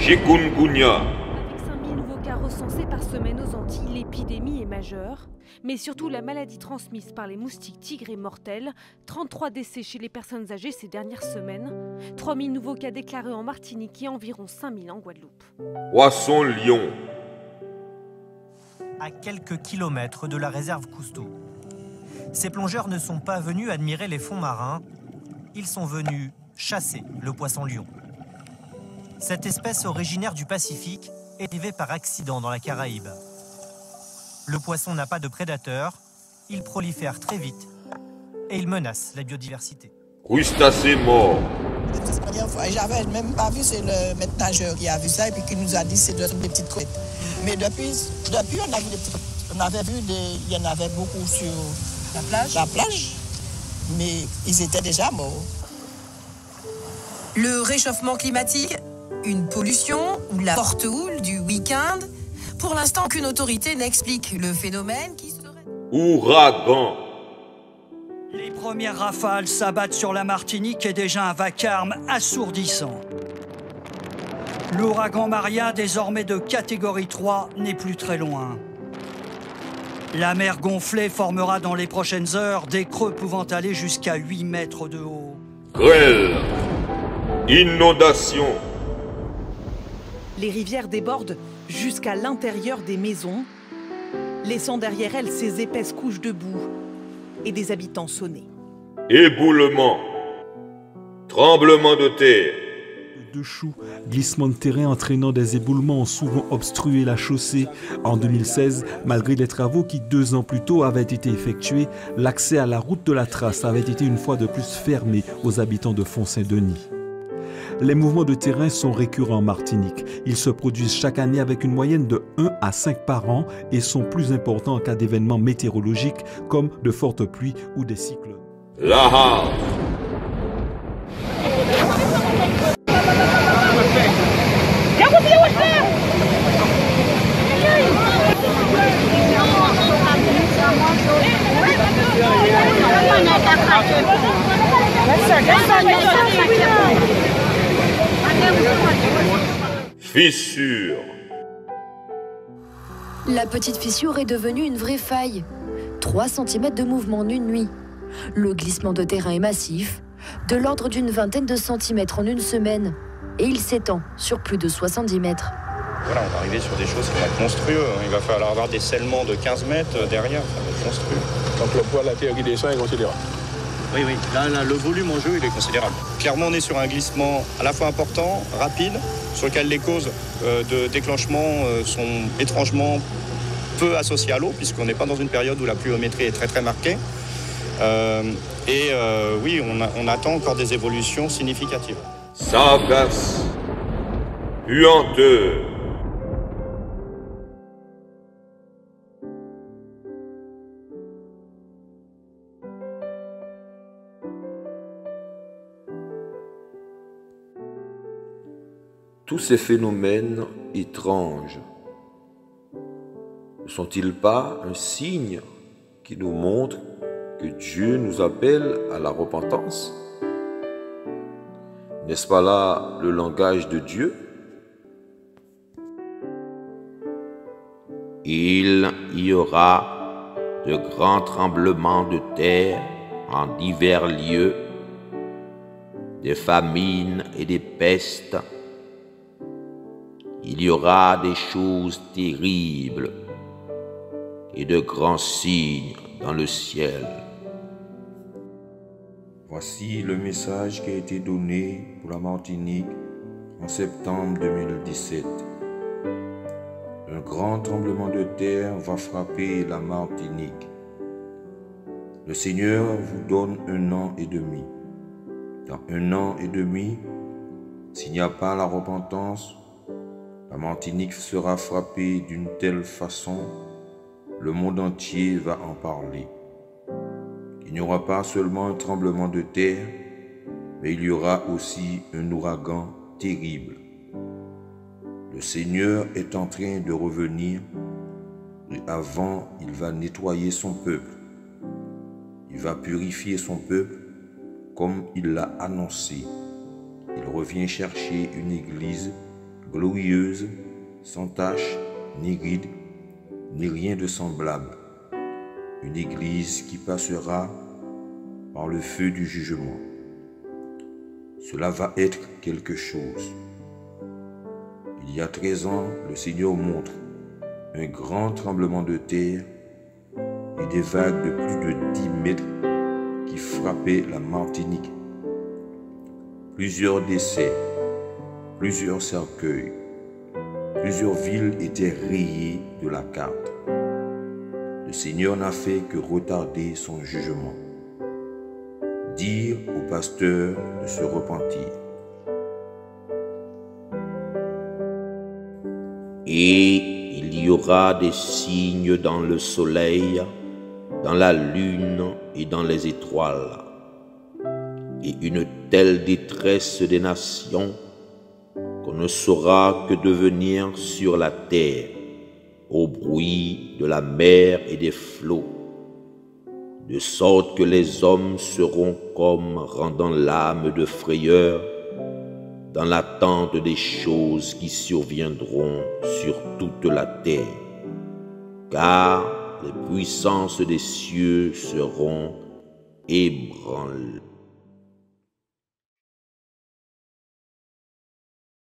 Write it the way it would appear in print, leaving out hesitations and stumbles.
Chikungunya. Avec 5000 nouveaux cas recensés par semaine aux Antilles, l'épidémie est majeure. Mais surtout, la maladie transmise par les moustiques tigres est mortelle. 33 décès chez les personnes âgées ces dernières semaines. 3000 nouveaux cas déclarés en Martinique et environ 5000 en Guadeloupe. Poisson-lion. À quelques kilomètres de la réserve Cousteau. Ces plongeurs ne sont pas venus admirer les fonds marins. Ils sont venus chasser le poisson-lion. Cette espèce originaire du Pacifique est arrivée par accident dans la Caraïbe. Le poisson n'a pas de prédateur, il prolifère très vite et il menace la biodiversité. Crustacé mort. J'avais même pas vu, c'est le maître nageur qui a vu ça et puis qui nous a dit c'est des petites crevettes. Mais depuis on a vu des petites, on avait vu il y en avait beaucoup sur la plage, mais ils étaient déjà morts. Le réchauffement climatique, une pollution ou la porte houle du week-end. Pour l'instant, aucune autorité n'explique le phénomène qui serait... Ouragan. Les premières rafales s'abattent sur la Martinique et déjà un vacarme assourdissant. L'ouragan Maria, désormais de catégorie 3, n'est plus très loin. La mer gonflée formera dans les prochaines heures des creux pouvant aller jusqu'à 8 mètres de haut. Grêle. Inondation. Les rivières débordent jusqu'à l'intérieur des maisons, laissant derrière elles ces épaisses couches de boue et des habitants sonnés. Éboulement. Tremblement de terre. De choux, glissements de terrain entraînant des éboulements ont souvent obstrué la chaussée. En 2016, malgré les travaux qui 2 ans plus tôt avaient été effectués, l'accès à la route de la Trace avait été une fois de plus fermé aux habitants de Font-Saint-Denis. Les mouvements de terrain sont récurrents en Martinique. Ils se produisent chaque année avec une moyenne de 1 à 5 par an et sont plus importants en cas d'événements météorologiques comme de fortes pluies ou des cyclones. La Havre. Fissure. La petite fissure est devenue une vraie faille. 3 cm de mouvement en une nuit. Le glissement de terrain est massif, de l'ordre d'une vingtaine de centimètres en une semaine. Et il s'étend sur plus de 70 mètres. Voilà, on va arriver sur des choses qui vont être monstrueuses. Il va falloir avoir des scellements de 15 mètres derrière, ça va être monstrueux. Donc le poids de la terre qui descend est considérable. Oui, oui. Là, le volume en jeu, il est considérable. Clairement, on est sur un glissement à la fois important, rapide, sur lequel les causes de déclenchement sont étrangement peu associées à l'eau, puisqu'on n'est pas dans une période où la pluviométrie est très très marquée. Oui, on attend encore des évolutions significatives. Sargasse. Puanteur. Tous ces phénomènes étranges ne sont-ils pas un signe qui nous montre que Dieu nous appelle à la repentance? N'est-ce pas là le langage de Dieu? Il y aura de grands tremblements de terre en divers lieux, des famines et des pestes. Il y aura des choses terribles et de grands signes dans le ciel. Voici le message qui a été donné pour la Martinique en septembre 2017. Un grand tremblement de terre va frapper la Martinique. Le Seigneur vous donne 1 an et demi. Dans 1 an et demi, s'il n'y a pas la repentance, la Martinique sera frappée d'une telle façon, le monde entier va en parler. Il n'y aura pas seulement un tremblement de terre, mais il y aura aussi un ouragan terrible. Le Seigneur est en train de revenir et avant, il va nettoyer son peuple. Il va purifier son peuple comme il l'a annoncé. Il revient chercher une église glorieuse, sans tache, ni ride, ni rien de semblable. Une église qui passera par le feu du jugement. Cela va être quelque chose. Il y a 13 ans, le Seigneur montre un grand tremblement de terre et des vagues de plus de 10 mètres qui frappaient la Martinique. Plusieurs décès, plusieurs cercueils, plusieurs villes étaient rayées de la carte. Le Seigneur n'a fait que retarder son jugement. Dire aux pasteurs de se repentir. Et il y aura des signes dans le soleil, dans la lune et dans les étoiles, et une telle détresse des nations qu'on ne saura que devenir sur la terre, au bruit de la mer et des flots, de sorte que les hommes seront comme rendant l'âme de frayeur dans l'attente des choses qui surviendront sur toute la terre, car les puissances des cieux seront ébranlées.